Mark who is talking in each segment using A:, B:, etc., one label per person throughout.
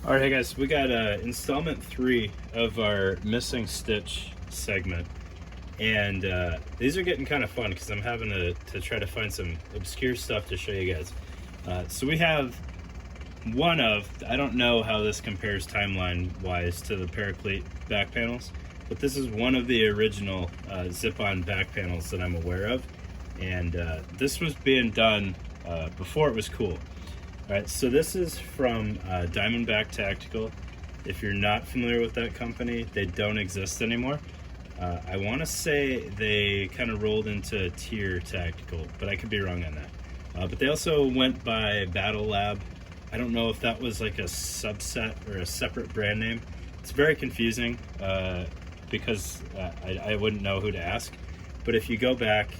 A: All right, hey guys, we got installment 3 of our missing stitch segment, and these are getting kind of fun because I'm having to try to find some obscure stuff to show you guys. So we have one of, I don't know how this compares timeline-wise to the Paraclete back panels, but this is one of the original zip-on back panels that I'm aware of, and this was being done before it was cool. All right, so this is from Diamondback Tactical. If you're not familiar with that company, they don't exist anymore. I want to say they kind of rolled into Tier Tactical, but I could be wrong on that. But they also went by Battle Lab. I don't know if that was like a subset or a separate brand name. It's very confusing because I wouldn't know who to ask. But if you go back,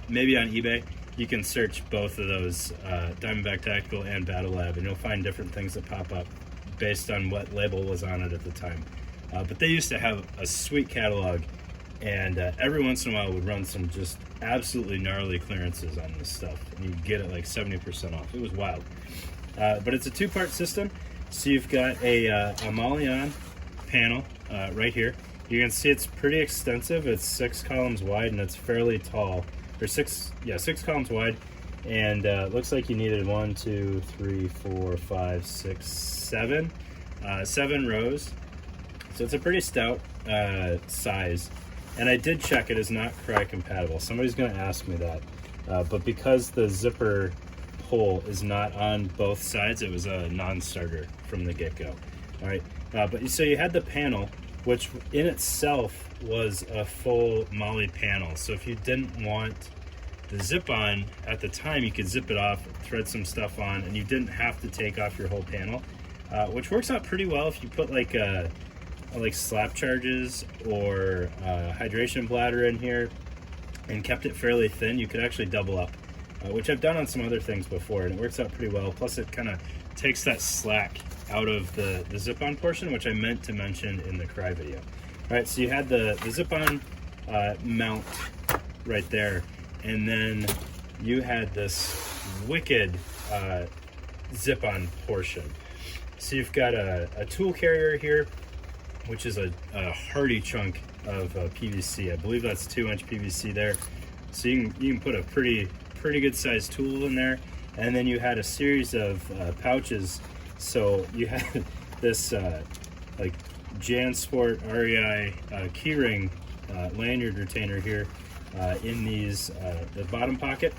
A: maybe on eBay, you can search both of those, Diamondback Tactical and Battle Lab, and you'll find different things that pop up based on what label was on it at the time. But they used to have a sweet catalog, and every once in a while would run some just absolutely gnarly clearances on this stuff, and you'd get it like 70% off. It was wild. But it's a two-part system, so you've got a Mollyon panel right here. You can see it's pretty extensive. It's 6 columns wide and it's fairly tall. Or six columns wide, and looks like you needed 1, 2, 3, 4, 5, 6, 7, 7 rows. So it's a pretty stout size. And I did check; it is not cry compatible. Somebody's going to ask me that, but because the zipper hole is not on both sides, it was a non-starter from the get-go. All right, but so you had the panel, which in itself was a full Molly panel. So if you didn't want the zip on at the time, you could zip it off, thread some stuff on, and you didn't have to take off your whole panel, which works out pretty well if you put like slap charges or hydration bladder in here and kept it fairly thin. You could actually double up, which I've done on some other things before, and it works out pretty well. Plus it kind of takes that slack out of the zip-on portion, which I meant to mention in the cry video. All right, so you had the zip-on mount right there, and then you had this wicked zip-on portion. So you've got a tool carrier here, which is a hardy chunk of PVC. I believe that's 2-inch PVC there. So you can put a pretty good sized tool in there, and then you had a series of pouches. So you had this like JanSport REI keyring lanyard retainer here in these the bottom pocket,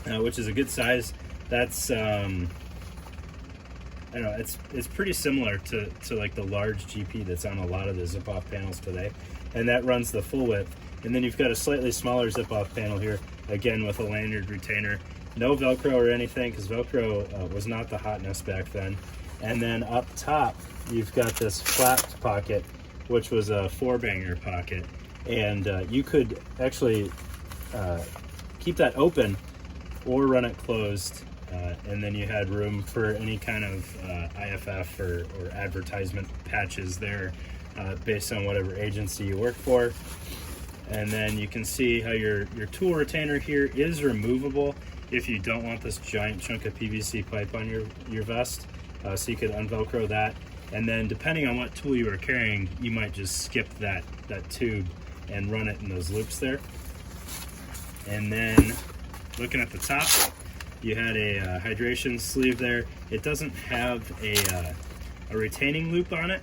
A: which is a good size. That's I don't know, it's pretty similar to like the large GP that's on a lot of the zip-off panels today, and that runs the full width. And then you've got a slightly smaller zip-off panel here, again with a lanyard retainer. No Velcro or anything, because Velcro was not the hotness back then. And then up top, you've got this flapped pocket, which was a 4-banger pocket. And you could actually keep that open or run it closed. And then you had room for any kind of IFF or advertisement patches there based on whatever agency you work for. And then you can see how your tool retainer here is removable if you don't want this giant chunk of PVC pipe on your vest. So you could unvelcro that. And then depending on what tool you are carrying, you might just skip that tube and run it in those loops there. And then looking at the top, you had a hydration sleeve there. It doesn't have a retaining loop on it,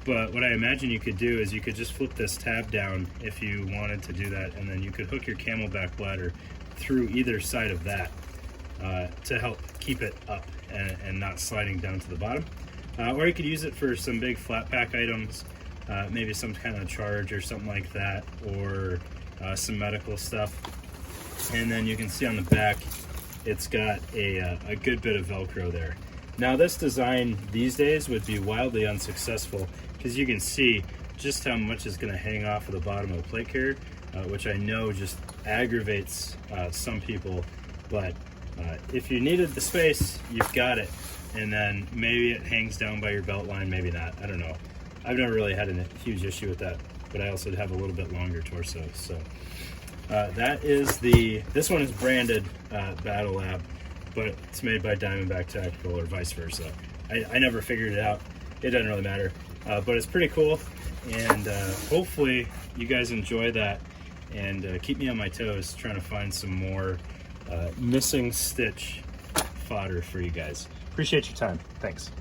A: but what I imagine you could do is you could just flip this tab down if you wanted to do that, and then you could hook your Camelback bladder through either side of that to help keep it up and not sliding down to the bottom. Or you could use it for some big flat pack items, maybe some kind of charge or something like that, or some medical stuff. And then you can see on the back, it's got a good bit of Velcro there. Now this design these days would be wildly unsuccessful because you can see just how much is going to hang off of the bottom of the plate carrier, which I know just aggravates some people. But if you needed the space, you've got it. And then maybe it hangs down by your belt line, maybe not. I don't know. I've never really had a huge issue with that, but I also have a little bit longer torso. So that is this one is branded Battle Lab, but it's made by Diamondback Tactical or vice versa. I never figured it out. It doesn't really matter, but it's pretty cool, and hopefully you guys enjoy that, and keep me on my toes trying to find some more missing stitch fodder for you guys. Appreciate your time. Thanks.